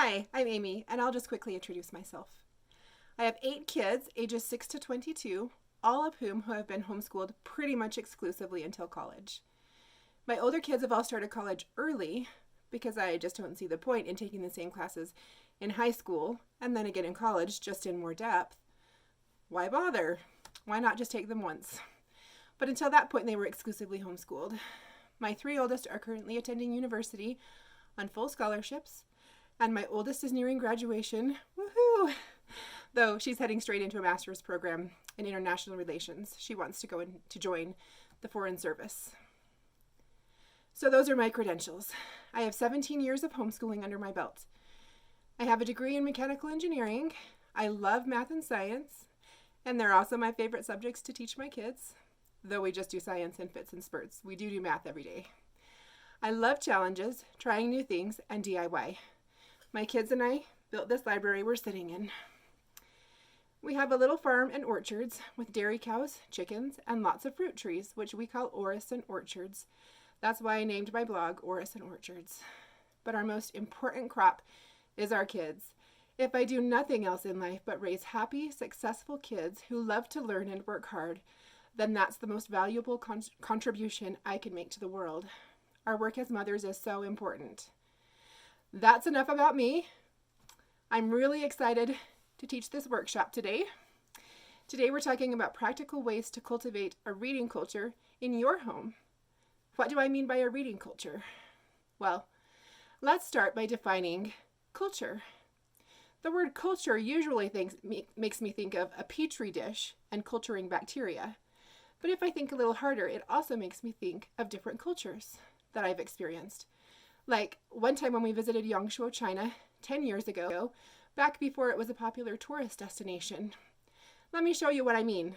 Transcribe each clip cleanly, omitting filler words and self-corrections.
Hi, I'm Amy, and I'll just quickly introduce myself. I have 8 kids, ages 6 to 22, all of whom have been homeschooled pretty much exclusively until college. My older kids have all started college early because I just don't see the point in taking the same classes in high school and then again in college just in more depth. Why bother? Why not just take them once? But until that point, they were exclusively homeschooled. My 3 oldest are currently attending university on full scholarships, and my oldest is nearing graduation. Woohoo! Though she's heading straight into a master's program in international relations. She wants to go in to join the foreign service. So those are my credentials. I have 17 years of homeschooling under my belt. I have a degree in mechanical engineering. I love math and science, and they're also my favorite subjects to teach my kids. Though we just do science in fits and spurts, we do math every day. I love challenges, trying new things, and DIY. My kids and I built this library we're sitting in. We have a little farm and orchards with dairy cows, chickens, and lots of fruit trees, which we call Orison Orchards. That's why I named my blog Orison Orchards. But our most important crop is our kids. If I do nothing else in life but raise happy, successful kids who love to learn and work hard, then that's the most valuable contribution I can make to the world. Our work as mothers is so important. That's enough about me. I'm really excited to teach this workshop today. Today we're talking about practical ways to cultivate a reading culture in your home. What do I mean by a reading culture? Well, let's start by defining culture. The word culture usually makes me think of a petri dish and culturing bacteria. But if I think a little harder, it also makes me think of different cultures that I've experienced. Like one time when we visited Yangshuo, China, 10 years ago, back before it was a popular tourist destination. Let me show you what I mean.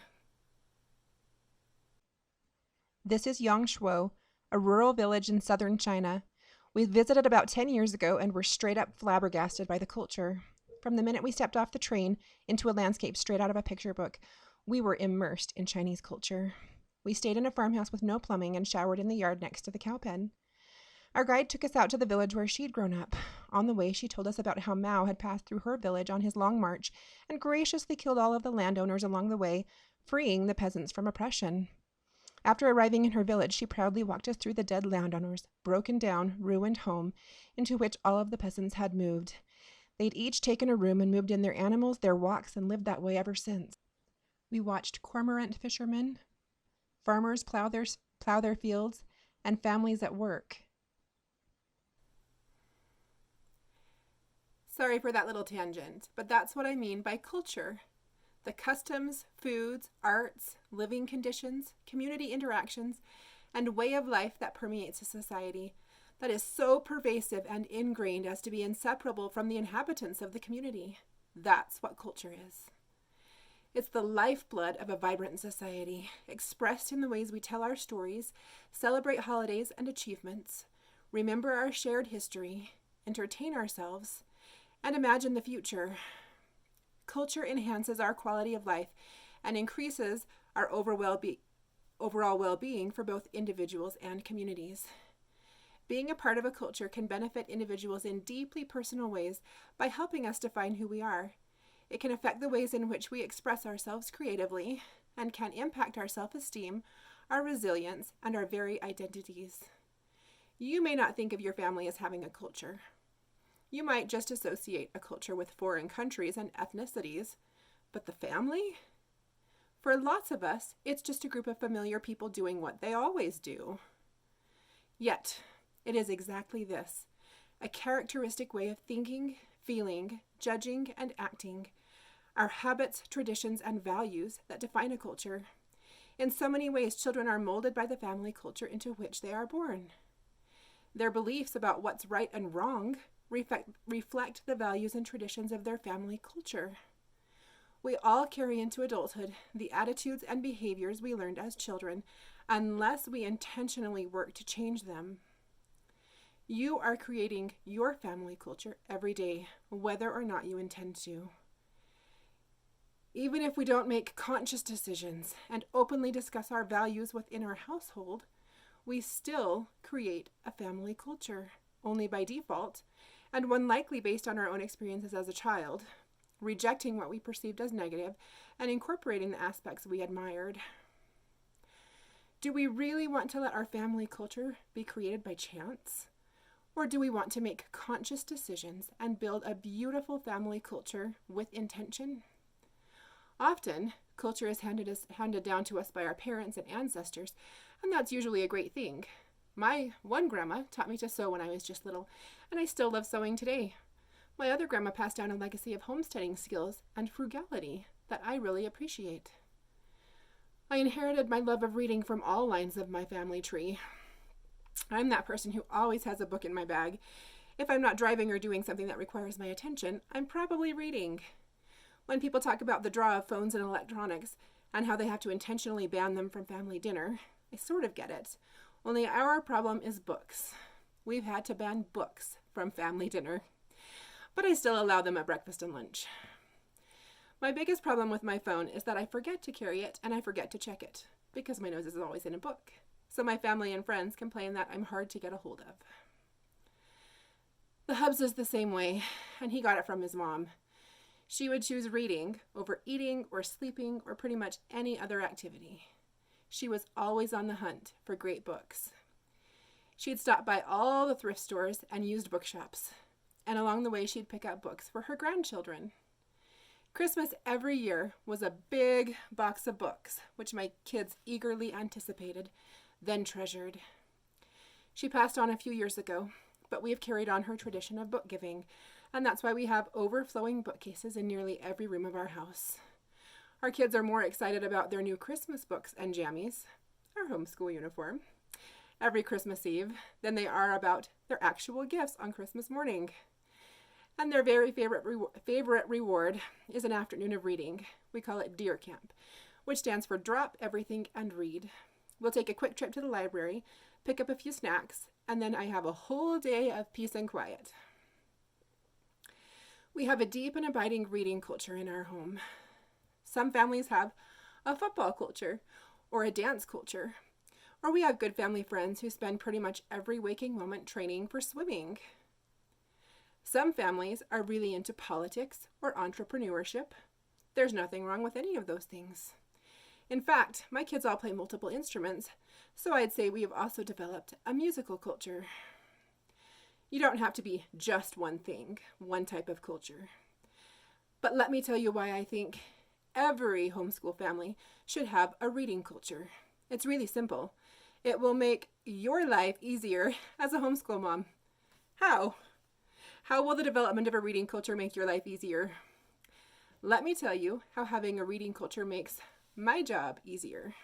This is Yangshuo, a rural village in southern China. We visited about 10 years ago and were straight up flabbergasted by the culture. From the minute we stepped off the train into a landscape straight out of a picture book, we were immersed in Chinese culture. We stayed in a farmhouse with no plumbing and showered in the yard next to the cow pen. Our guide took us out to the village where she'd grown up. On the way, she told us about how Mao had passed through her village on his long march and graciously killed all of the landowners along the way, freeing the peasants from oppression. After arriving in her village, she proudly walked us through the dead landowners' broken down, ruined home into which all of the peasants had moved. They'd each taken a room and moved in their animals, their walks, and lived that way ever since. We watched cormorant fishermen, farmers plow their fields, and families at work. Sorry for that little tangent, but that's what I mean by culture. The customs, foods, arts, living conditions, community interactions, and way of life that permeates a society that is so pervasive and ingrained as to be inseparable from the inhabitants of the community. That's what culture is. It's the lifeblood of a vibrant society, expressed in the ways we tell our stories, celebrate holidays and achievements, remember our shared history, entertain ourselves, and imagine the future. Culture enhances our quality of life and increases our overall well-being for both individuals and communities. Being a part of a culture can benefit individuals in deeply personal ways by helping us define who we are. It can affect the ways in which we express ourselves creatively and can impact our self-esteem, our resilience, and our very identities. You may not think of your family as having a culture. You might just associate a culture with foreign countries and ethnicities, but the family? For lots of us, it's just a group of familiar people doing what they always do. Yet, it is exactly this, a characteristic way of thinking, feeling, judging, and acting, our habits, traditions, and values that define a culture. In so many ways, children are molded by the family culture into which they are born. Their beliefs about what's right and wrong reflect the values and traditions of their family culture. We all carry into adulthood the attitudes and behaviors we learned as children, unless we intentionally work to change them. You are creating your family culture every day, whether or not you intend to. Even if we don't make conscious decisions and openly discuss our values within our household, we still create a family culture, only by default, and one likely based on our own experiences as a child, rejecting what we perceived as negative and incorporating the aspects we admired. Do we really want to let our family culture be created by chance? Or do we want to make conscious decisions and build a beautiful family culture with intention? Often, culture is handed down to us by our parents and ancestors, and that's usually a great thing. My one grandma taught me to sew when I was just little, and I still love sewing today. My other grandma passed down a legacy of homesteading skills and frugality that I really appreciate. I inherited my love of reading from all lines of my family tree. I'm that person who always has a book in my bag. If I'm not driving or doing something that requires my attention, I'm probably reading. When people talk about the draw of phones and electronics and how they have to intentionally ban them from family dinner, I sort of get it. Only our problem is books. We've had to ban books from family dinner, but I still allow them at breakfast and lunch. My biggest problem with my phone is that I forget to carry it and I forget to check it because my nose is always in a book. So my family and friends complain that I'm hard to get a hold of. The Hubs is the same way, and he got it from his mom. She would choose reading over eating or sleeping or pretty much any other activity. She was always on the hunt for great books. She'd stop by all the thrift stores and used bookshops, and along the way she'd pick out books for her grandchildren. Christmas every year was a big box of books, which my kids eagerly anticipated, then treasured. She passed on a few years ago, but we have carried on her tradition of book giving, and that's why we have overflowing bookcases in nearly every room of our house. Our kids are more excited about their new Christmas books and jammies, our homeschool uniform, every Christmas Eve than they are about their actual gifts on Christmas morning. And their very favorite reward is an afternoon of reading. We call it Deer Camp, which stands for Drop Everything and Read. We'll take a quick trip to the library, pick up a few snacks, and then I have a whole day of peace and quiet. We have a deep and abiding reading culture in our home. Some families have a football culture or a dance culture, or we have good family friends who spend pretty much every waking moment training for swimming. Some families are really into politics or entrepreneurship. There's nothing wrong with any of those things. In fact, my kids all play multiple instruments, so I'd say we have also developed a musical culture. You don't have to be just one thing, one type of culture. But let me tell you why I think every homeschool family should have a reading culture. It's really simple. It will make your life easier as a homeschool mom. How? How will the development of a reading culture make your life easier? Let me tell you how having a reading culture makes my job easier.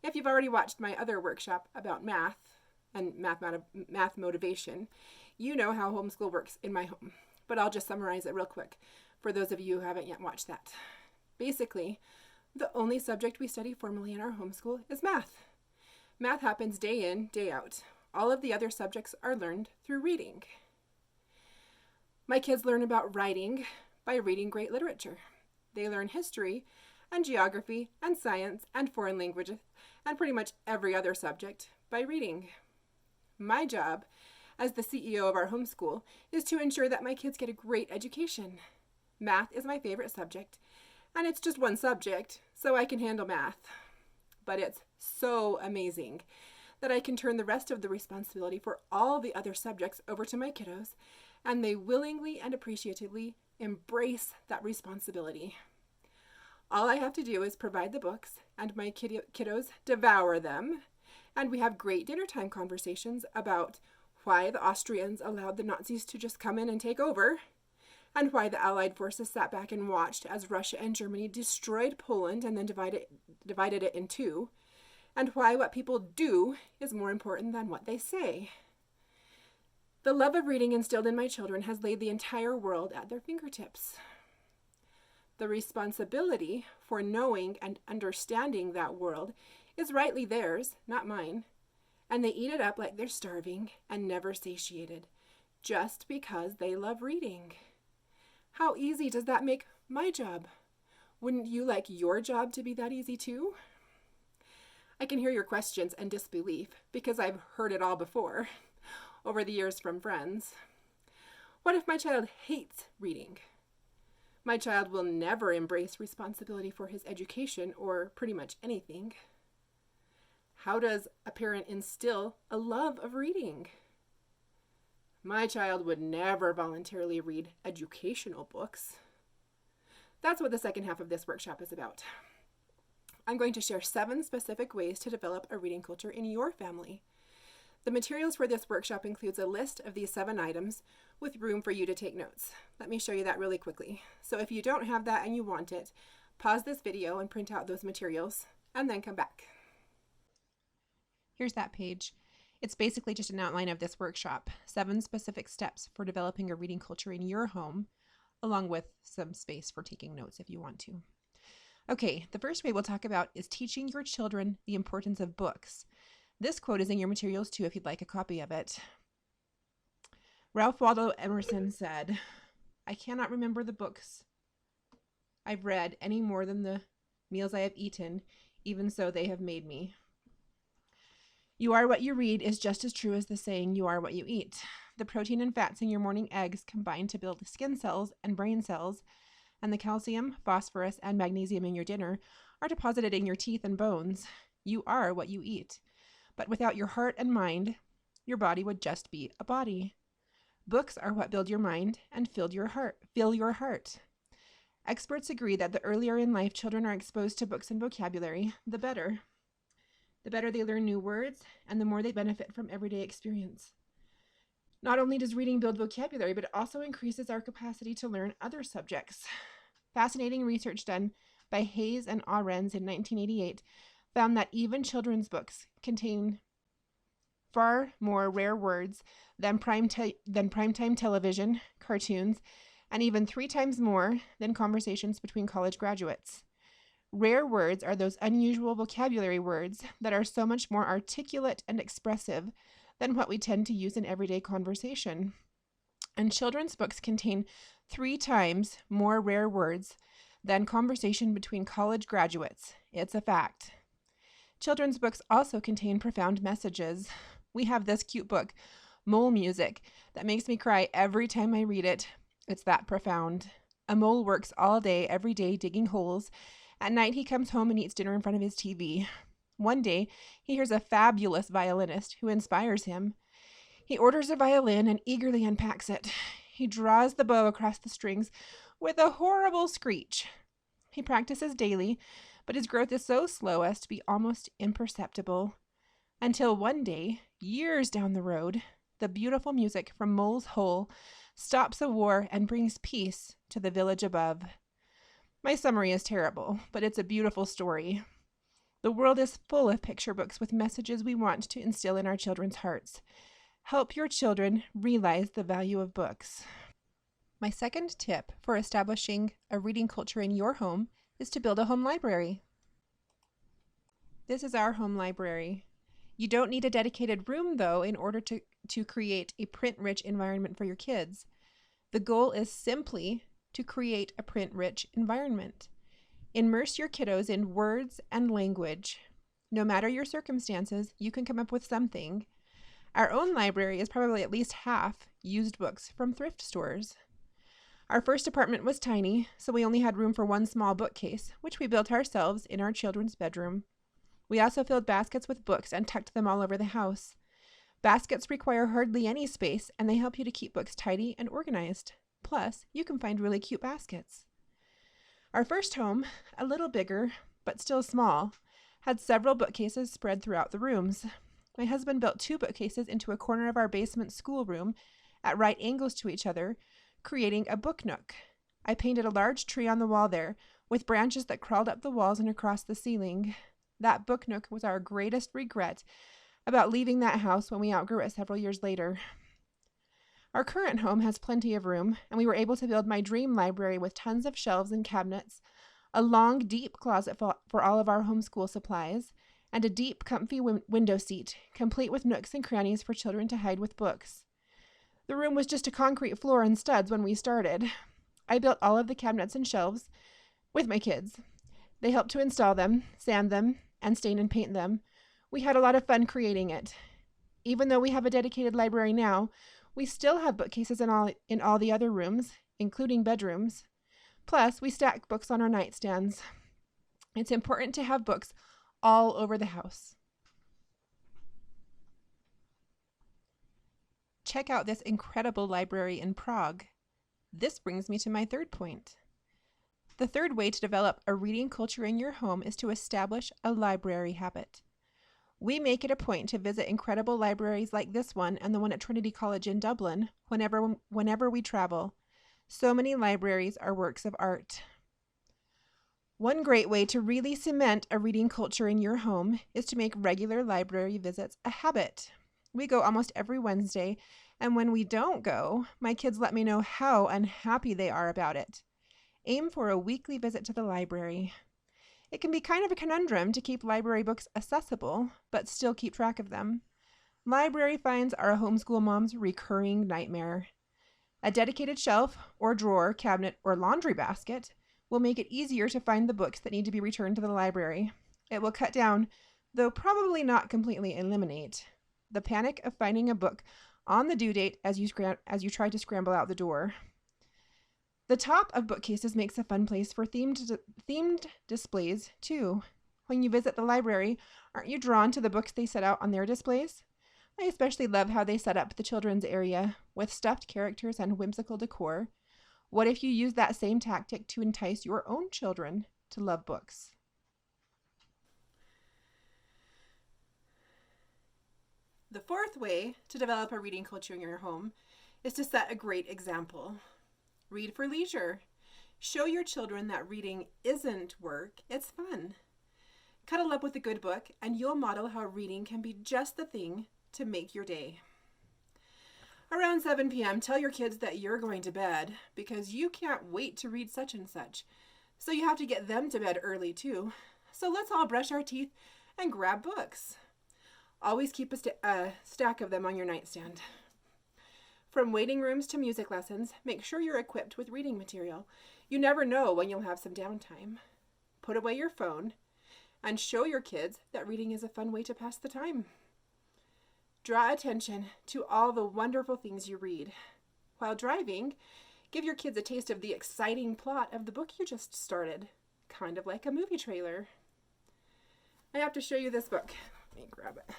If you've already watched my other workshop about math and math motivation, you know how homeschool works in my home. But I'll just summarize it real quick for those of you who haven't yet watched that. Basically, the only subject we study formally in our homeschool is math. Math happens day in, day out. All of the other subjects are learned through reading. My kids learn about writing by reading great literature. They learn history and geography and science and foreign languages and pretty much every other subject by reading. My job as the CEO of our homeschool is to ensure that my kids get a great education. Math is my favorite subject, and it's just one subject, so I can handle math. But it's so amazing that I can turn the rest of the responsibility for all the other subjects over to my kiddos, and they willingly and appreciatively embrace that responsibility. All I have to do is provide the books, and my kiddos devour them, and we have great dinner time conversations about why the Austrians allowed the Nazis to just come in and take over, and why the Allied forces sat back and watched as Russia and Germany destroyed Poland and then divided it in two, and why what people do is more important than what they say. The love of reading instilled in my children has laid the entire world at their fingertips. The responsibility for knowing and understanding that world is rightly theirs, not mine, and they eat it up like they're starving and never satiated, just because they love reading. How easy does that make my job? Wouldn't you like your job to be that easy too? I can hear your questions and disbelief because I've heard it all before over the years from friends. What if my child hates reading? My child will never embrace responsibility for his education or pretty much anything. How does a parent instill a love of reading? My child would never voluntarily read educational books. That's what the second half of this workshop is about. I'm going to share 7 specific ways to develop a reading culture in your family. The materials for this workshop includes a list of these 7 items with room for you to take notes. Let me show you that really quickly. So if you don't have that and you want it, pause this video and print out those materials and then come back. Here's that page. It's basically just an outline of this workshop, 7 specific steps for developing a reading culture in your home, along with some space for taking notes if you want to. Okay, the first way we'll talk about is teaching your children the importance of books. This quote is in your materials too if you'd like a copy of it. Ralph Waldo Emerson said, "I cannot remember the books I've read any more than the meals I have eaten, even so they have made me." You are what you read is just as true as the saying, you are what you eat. The protein and fats in your morning eggs combine to build skin cells and brain cells, and the calcium, phosphorus, and magnesium in your dinner are deposited in your teeth and bones. You are what you eat. But without your heart and mind, your body would just be a body. Books are what build your mind and fill your heart. Experts agree that the earlier in life children are exposed to books and vocabulary, the better. The better they learn new words, and the more they benefit from everyday experience. Not only does reading build vocabulary, but it also increases our capacity to learn other subjects. Fascinating research done by Hayes and Ahrens in 1988 found that even children's books contain far more rare words than primetime television, cartoons, and even 3 times more than conversations between college graduates. Rare words are those unusual vocabulary words that are so much more articulate and expressive than what we tend to use in everyday conversation. And children's books contain 3 times more rare words than conversation between college graduates. It's a fact. Children's books also contain profound messages. We have this cute book, Mole Music, that makes me cry every time I read it. It's that profound. A mole works all day, every day, digging holes. At night, he comes home and eats dinner in front of his TV. One day, he hears a fabulous violinist who inspires him. He orders a violin and eagerly unpacks it. He draws the bow across the strings with a horrible screech. He practices daily, but his growth is so slow as to be almost imperceptible. Until one day, years down the road, the beautiful music from Mole's Hole stops a war and brings peace to the village above. My summary is terrible, but it's a beautiful story. The world is full of picture books with messages we want to instill in our children's hearts. Help your children realize the value of books. My second tip for establishing a reading culture in your home is to build a home library. This is our home library. You don't need a dedicated room, though, in order to create a print-rich environment for your kids. The goal is simply to create a print-rich environment. Immerse your kiddos in words and language. No matter your circumstances, you can come up with something. Our own library is probably at least half used books from thrift stores. Our first apartment was tiny, so we only had room for 1 small bookcase, which we built ourselves in our children's bedroom. We also filled baskets with books and tucked them all over the house. Baskets require hardly any space, and they help you to keep books tidy and organized. Plus, you can find really cute baskets. Our first home, a little bigger, but still small, had several bookcases spread throughout the rooms. My husband built 2 bookcases into a corner of our basement schoolroom at right angles to each other, creating a book nook. I painted a large tree on the wall there, with branches that crawled up the walls and across the ceiling. That book nook was our greatest regret about leaving that house when we outgrew it several years later. Our current home has plenty of room, and we were able to build my dream library with tons of shelves and cabinets, a long, deep closet for all of our homeschool supplies, and a deep, comfy window seat, complete with nooks and crannies for children to hide with books. The room was just a concrete floor and studs when we started. I built all of the cabinets and shelves with my kids. They helped to install them, sand them, and stain and paint them. We had a lot of fun creating it. Even though we have a dedicated library now, We still have bookcases in all the other rooms, including bedrooms. Plus, we stack books on our nightstands. It's important to have books all over the house. Check out this incredible library in Prague. This brings me to my third point. The third way to develop a reading culture in your home is to establish a library habit. We make it a point to visit incredible libraries like this one and the one at Trinity College in Dublin whenever we travel. So many libraries are works of art. One great way to really cement a reading culture in your home is to make regular library visits a habit. We go almost every Wednesday, and when we don't go, my kids let me know how unhappy they are about it. Aim for a weekly visit to the library. It can be kind of a conundrum to keep library books accessible, but still keep track of them. Library finds are a homeschool mom's recurring nightmare. A dedicated shelf or drawer, cabinet, or laundry basket will make it easier to find the books that need to be returned to the library. It will cut down, though probably not completely eliminate, the panic of finding a book on the due date as you try to scramble out the door. The top of bookcases makes a fun place for themed displays, too. When you visit the library, aren't you drawn to the books they set out on their displays? I especially love how they set up the children's area with stuffed characters and whimsical decor. What if you use that same tactic to entice your own children to love books? The fourth way to develop a reading culture in your home is to set a great example. Read for leisure. Show your children that reading isn't work, it's fun. Cuddle up with a good book, and you'll model how reading can be just the thing to make your day. Around 7 p.m., tell your kids that you're going to bed because you can't wait to read such and such. So you have to get them to bed early too. So let's all brush our teeth and grab books. Always keep a stack of them on your nightstand. From waiting rooms to music lessons, make sure you're equipped with reading material. You never know when you'll have some downtime. Put away your phone and show your kids that reading is a fun way to pass the time. Draw attention to all the wonderful things you read. While driving, give your kids a taste of the exciting plot of the book you just started, kind of like a movie trailer. I have to show you this book. Let me grab it.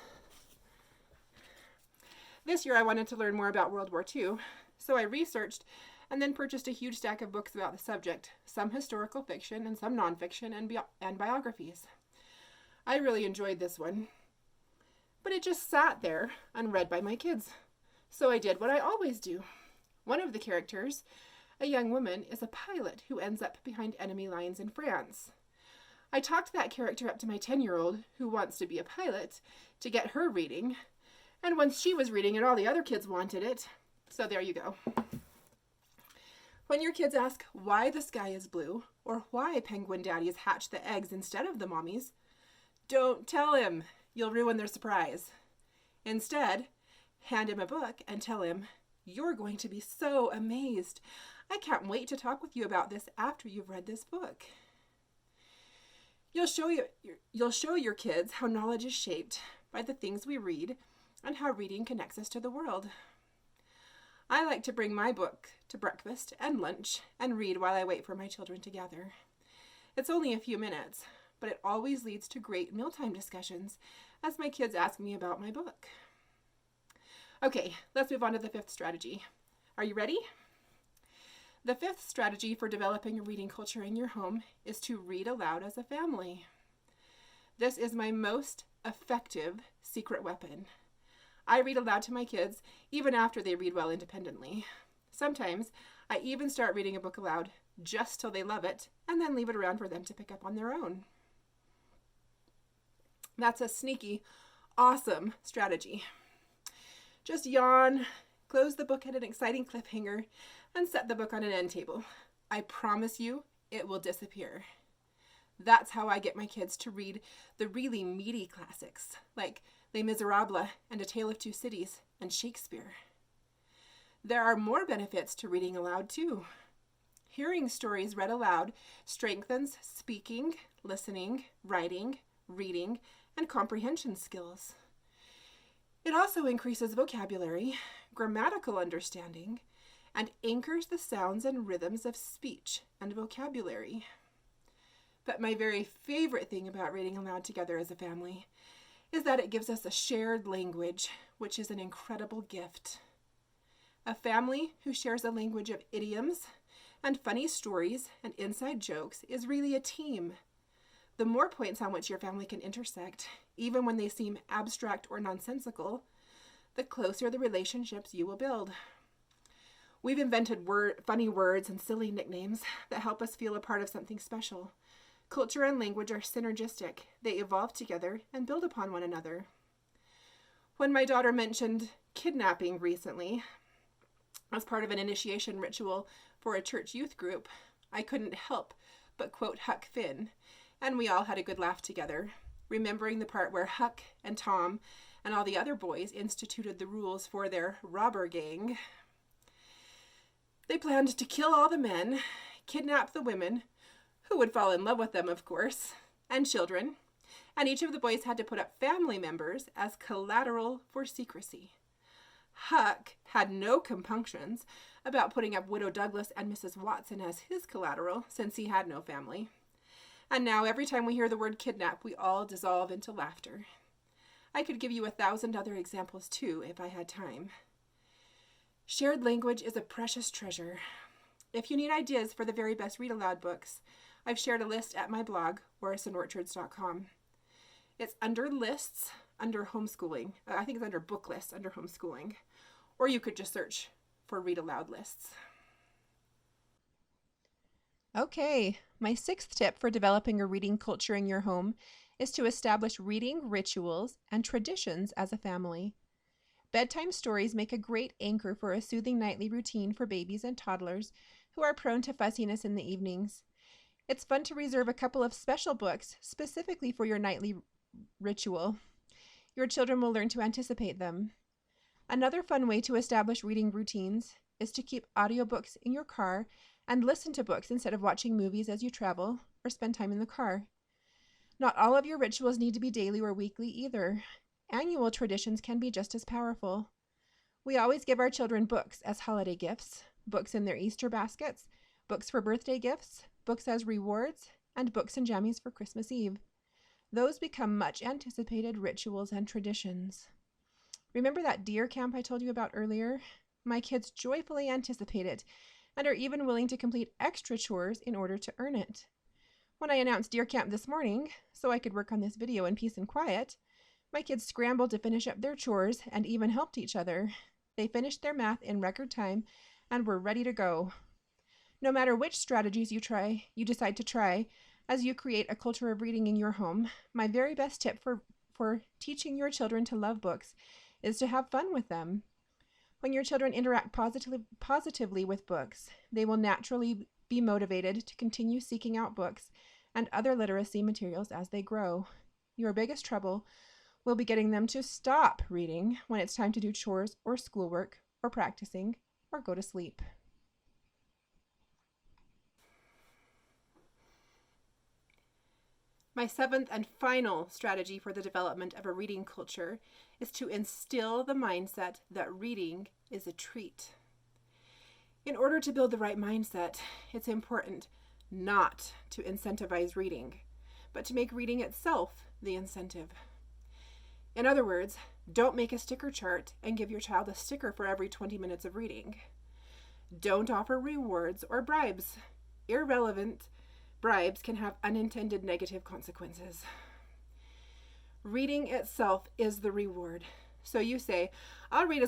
This year I wanted to learn more about World War II, so I researched and then purchased a huge stack of books about the subject, some historical fiction and some nonfiction and biographies. I really enjoyed this one, but it just sat there unread by my kids. So I did what I always do. One of the characters, a young woman, is a pilot who ends up behind enemy lines in France. I talked that character up to my 10-year-old, who wants to be a pilot, to get her reading. And once she was reading it, all the other kids wanted it. So there you go. When your kids ask why the sky is blue, or why penguin daddies hatch the eggs instead of the mommies, don't tell him. You'll ruin their surprise. Instead, hand him a book and tell him, "You're going to be so amazed. I can't wait to talk with you about this after you've read this book." You'll show your kids how knowledge is shaped by the things we read and how reading connects us to the world. I like to bring my book to breakfast and lunch and read while I wait for my children to gather. It's only a few minutes, but it always leads to great mealtime discussions as my kids ask me about my book. Okay, let's move on to the fifth strategy. Are you ready? The fifth strategy for developing a reading culture in your home is to read aloud as a family. This is my most effective secret weapon. I read aloud to my kids even after they read well independently. Sometimes I even start reading a book aloud just till they love it and then leave it around for them to pick up on their own. That's a sneaky, awesome strategy. Just yawn, close the book at an exciting cliffhanger, and set the book on an end table. I promise you, it will disappear. That's how I get my kids to read the really meaty classics, like Les Miserables and A Tale of Two Cities and Shakespeare. There are more benefits to reading aloud, too. Hearing stories read aloud strengthens speaking, listening, writing, reading, and comprehension skills. It also increases vocabulary, grammatical understanding, and anchors the sounds and rhythms of speech and vocabulary. But my very favorite thing about reading aloud together as a family is that it gives us a shared language, which is an incredible gift. A family who shares a language of idioms and funny stories and inside jokes is really a team. The more points on which your family can intersect, even when they seem abstract or nonsensical, the closer the relationships you will build. We've invented funny words and silly nicknames that help us feel a part of something special. Culture and language are synergistic. They evolve together and build upon one another. When my daughter mentioned kidnapping recently, as part of an initiation ritual for a church youth group, I couldn't help but quote Huck Finn, and we all had a good laugh together, remembering the part where Huck and Tom and all the other boys instituted the rules for their robber gang. They planned to kill all the men, kidnap the women, who would fall in love with them, of course, and children, and each of the boys had to put up family members as collateral for secrecy. Huck had no compunctions about putting up Widow Douglas and Mrs. Watson as his collateral, since he had no family. And now every time we hear the word kidnap, we all dissolve into laughter. I could give you 1,000 other examples too, if I had time. Shared language is a precious treasure. If you need ideas for the very best read aloud books, I've shared a list at my blog, orrisonorchards.com. It's under lists, under homeschooling. I think it's under book lists, under homeschooling. Or you could just search for read aloud lists. Okay, my 6th tip for developing a reading culture in your home is to establish reading rituals and traditions as a family. Bedtime stories make a great anchor for a soothing nightly routine for babies and toddlers who are prone to fussiness in the evenings. It's fun to reserve a couple of special books specifically for your nightly ritual. Your children will learn to anticipate them. Another fun way to establish reading routines is to keep audiobooks in your car and listen to books instead of watching movies as you travel or spend time in the car. Not all of your rituals need to be daily or weekly either. Annual traditions can be just as powerful. We always give our children books as holiday gifts, books in their Easter baskets, books for birthday gifts, books as rewards, and books and jammies for Christmas Eve. Those become much anticipated rituals and traditions. Remember that deer camp I told you about earlier? My kids joyfully anticipate it and are even willing to complete extra chores in order to earn it. When I announced deer camp this morning, so I could work on this video in peace and quiet, my kids scrambled to finish up their chores and even helped each other. They finished their math in record time and were ready to go. No matter which strategies you decide to try as you create a culture of reading in your home, my very best tip for teaching your children to love books is to have fun with them. When your children interact positively with books, they will naturally be motivated to continue seeking out books and other literacy materials as they grow. Your biggest trouble will be getting them to stop reading when it's time to do chores or schoolwork or practicing or go to sleep. My 7th and final strategy for the development of a reading culture is to instill the mindset that reading is a treat. In order to build the right mindset, it's important not to incentivize reading, but to make reading itself the incentive. In other words, don't make a sticker chart and give your child a sticker for every 20 minutes of reading. Don't offer rewards or bribes. Irrelevant bribes can have unintended negative consequences. Reading itself is the reward. So you say, I'll read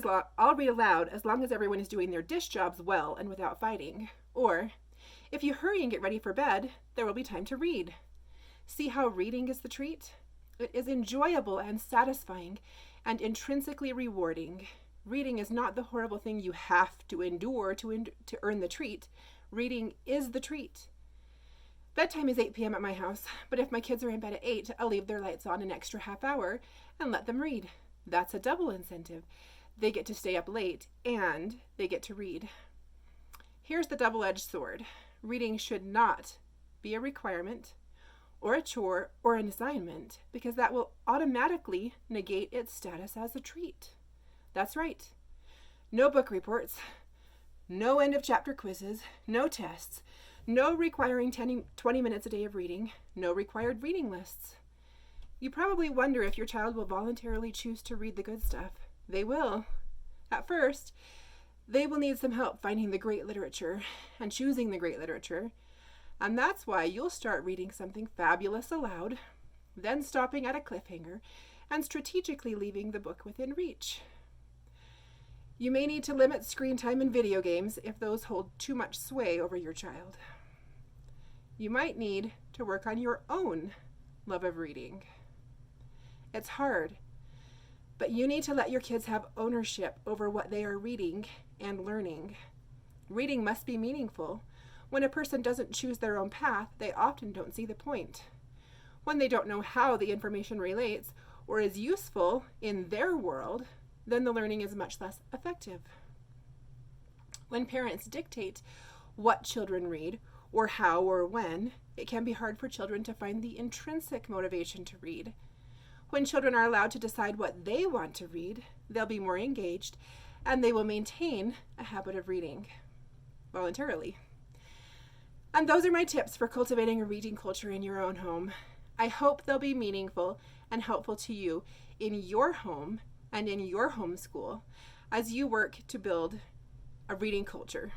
aloud as long as everyone is doing their dish jobs well and without fighting. Or, if you hurry and get ready for bed, there will be time to read. See how reading is the treat? It is enjoyable and satisfying and intrinsically rewarding. Reading is not the horrible thing you have to endure to earn the treat. Reading is the treat. Bedtime is 8 p.m. at my house, but if my kids are in bed at 8, I'll leave their lights on an extra half hour and let them read. That's a double incentive. They get to stay up late and they get to read. Here's the double-edged sword. Reading should not be a requirement or a chore or an assignment, because that will automatically negate its status as a treat. That's right. No book reports, no end of chapter quizzes, no tests, no requiring 20 minutes a day of reading, no required reading lists. You probably wonder if your child will voluntarily choose to read the good stuff. They will. At first, they will need some help finding the great literature and choosing the great literature. And that's why you'll start reading something fabulous aloud, then stopping at a cliffhanger, and strategically leaving the book within reach. You may need to limit screen time in video games if those hold too much sway over your child. You might need to work on your own love of reading. It's hard, but you need to let your kids have ownership over what they are reading and learning. Reading must be meaningful. When a person doesn't choose their own path, they often don't see the point. When they don't know how the information relates or is useful in their world, then the learning is much less effective. When parents dictate what children read or how or when, it can be hard for children to find the intrinsic motivation to read. When children are allowed to decide what they want to read, they'll be more engaged and they will maintain a habit of reading voluntarily. And those are my tips for cultivating a reading culture in your own home. I hope they'll be meaningful and helpful to you in your home and in your homeschool as you work to build a reading culture.